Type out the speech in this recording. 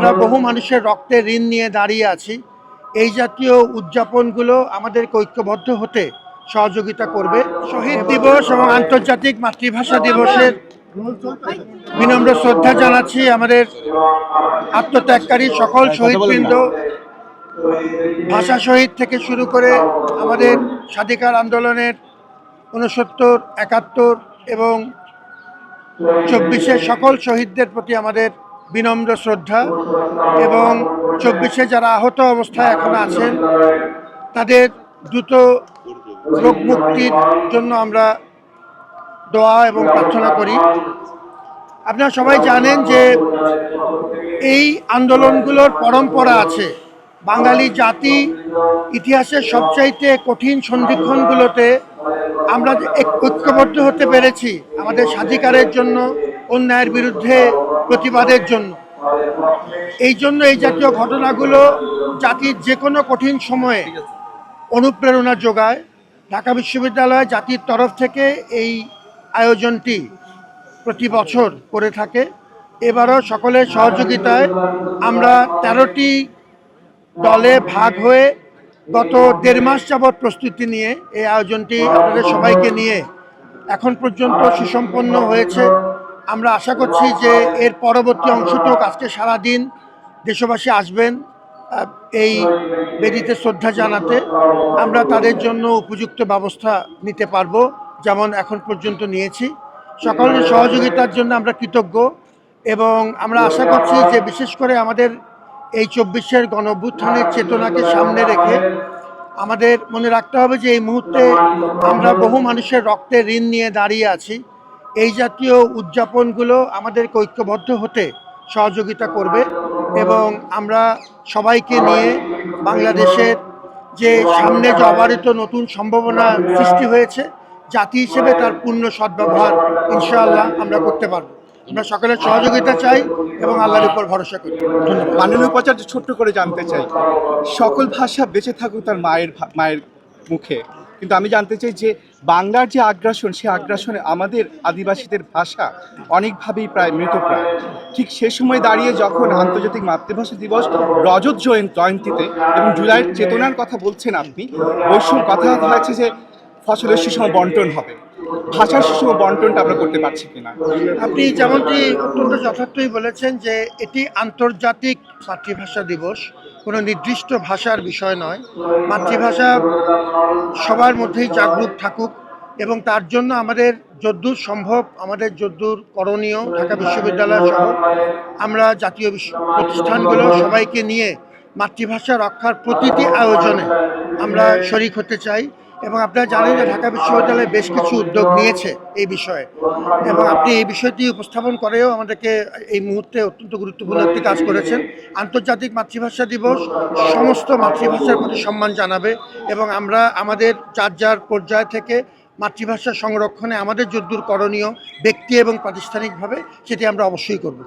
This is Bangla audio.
আমরা বহু মানুষের রক্তে ঋণ নিয়ে দাঁড়িয়ে আছি। এই জাতীয় উদযাপনগুলো আমাদেরকে ঐক্যবদ্ধ হতে সহযোগিতা করবে। শহীদ দিবস এবং আন্তর্জাতিক মাতৃভাষা দিবসের বিনম্র শ্রদ্ধা জানাচ্ছি আমাদের আত্মত্যাগকারী সকল শহীদবৃন্দ, ভাষা শহীদ থেকে শুরু করে আমাদের স্বাধিকার আন্দোলনের ৬৯, ৭১ এবং ২৪-এর সকল শহীদদের প্রতি আমাদের বিনম্র শ্রদ্ধা, এবং ২৪-এ যারা আহত অবস্থায় এখন আছেন তাদের দ্রুত রোগ মুক্তির জন্য আমরা দোয়া এবং প্রার্থনা করি। আপনারা সবাই জানেন যে এই আন্দোলনগুলোর পরম্পরা আছে। বাঙালি জাতি ইতিহাসের সবচাইতে কঠিন সন্ধিক্ষণগুলোতে আমরা ঐক্যবদ্ধ হতে পেরেছি আমাদের স্বাধিকারের জন্য, অন্যায়ের বিরুদ্ধে প্রতিবাদের জন্য। এই জন্য এই জাতীয় ঘটনাগুলো জাতির যে কোনো কঠিন সময়ে অনুপ্রেরণা যোগায়। ঢাকা বিশ্ববিদ্যালয় জাতির তরফ থেকে এই আয়োজনটি প্রতি বছর করে থাকে। এবারও সকলের সহযোগিতায় আমরা 13টি দলে ভাগ হয়ে গত 1.5 মাস যাবৎ প্রস্তুতি নিয়ে এই আয়োজনটি আপনাদের সবাইকে নিয়ে এখন পর্যন্ত সুসম্পন্ন হয়েছে। আমরা আশা করছি যে এর পরবর্তী অংশটুকু আজকে সারাদিন দেশবাসী আসবেন এই বেদিতে শ্রদ্ধা জানাতে। আমরা তাদের জন্য উপযুক্ত ব্যবস্থা নিতে পারবো, যেমন এখন পর্যন্ত নিয়েছি। সকলের সহযোগিতার জন্য আমরা কৃতজ্ঞ, এবং আমরা আশা করছি যে বিশেষ করে আমাদের এই 24-এর গণঅভ্যুত্থানের চেতনাকে সামনে রেখে আমাদের মনে রাখতে হবে যে এই মুহূর্তে আমরা বহু মানুষের রক্তে ঋণ নিয়ে দাঁড়িয়ে আছি। এই জাতীয় উদযাপনগুলো আমাদেরকে ঐক্যবদ্ধ হতে সহযোগিতা করবে, এবং আমরা সবাইকে নিয়ে বাংলাদেশের যে সামনে যে অবারিত নতুন সম্ভাবনা সৃষ্টি হয়েছে, জাতি হিসেবে তার পূর্ণ সদ্ব্যবহার ইনশাআল্লাহ আমরা করতে পারব। আমরা সকলের সহযোগিতা চাই এবং আল্লাহর উপর ভরসা করি। ধন্যবাদ। মাননীয় উপাচার্য, ছোট্ট করে জানতে চাই, সকল ভাষা বেঁচে থাকুক তার মায়ের মুখে, কিন্তু আমি জানতে চাই যে বাংলার যে আগ্রাসন, সে আগ্রাসনে আমাদের আদিবাসীদের ভাষা অনেকভাবেই প্রায় মৃতপ্রায়। ঠিক সে সময় দাঁড়িয়ে যখন আন্তর্জাতিক মাতৃভাষা দিবস রজত জয়ন্তীতে এবং জুলাইয়ের চেতনার কথা বলছেন আপনি, ওই সময় কথা হয়েছে যে ফসলের সুষম বন্টন হবে, ভাষার সুষম বন্টনটা আমরা করতে পারছি কিনা? আপনি যেমনটি অত্যন্ত যথার্থই বলেছেন যে এটি আন্তর্জাতিক মাতৃভাষা দিবস, কোনো নির্দিষ্ট ভাষার বিষয় নয়। মাতৃভাষা সবার মধ্যেই জাগরুক থাকুক, এবং তার জন্য আমাদের যদ্দূর সম্ভব, আমাদের যদ্দূর করণীয়, ঢাকা বিশ্ববিদ্যালয় সহ আমরা জাতীয় প্রতিষ্ঠানগুলো সবাইকে নিয়ে মাতৃভাষা রক্ষার প্রতিটি আয়োজনে আমরা শরিক হতে চাই। এবং আপনারা জানেন যে ঢাকা বিশ্ববিদ্যালয় বেশ কিছু উদ্যোগ নিয়েছে এই বিষয়ে, এবং আপনি এই বিষয়টি উপস্থাপন করেও আমাদেরকে এই মুহূর্তে অত্যন্ত গুরুত্বপূর্ণ একটি কাজ করেছেন। আন্তর্জাতিক মাতৃভাষা দিবস সমস্ত মাতৃভাষার প্রতি সম্মান জানাবে, এবং আমরা আমাদের যার যার পর্যায় থেকে মাতৃভাষা সংরক্ষণে আমাদের যদ্দূর করণীয় ব্যক্তি এবং প্রাতিষ্ঠানিকভাবে সেটি আমরা অবশ্যই করব।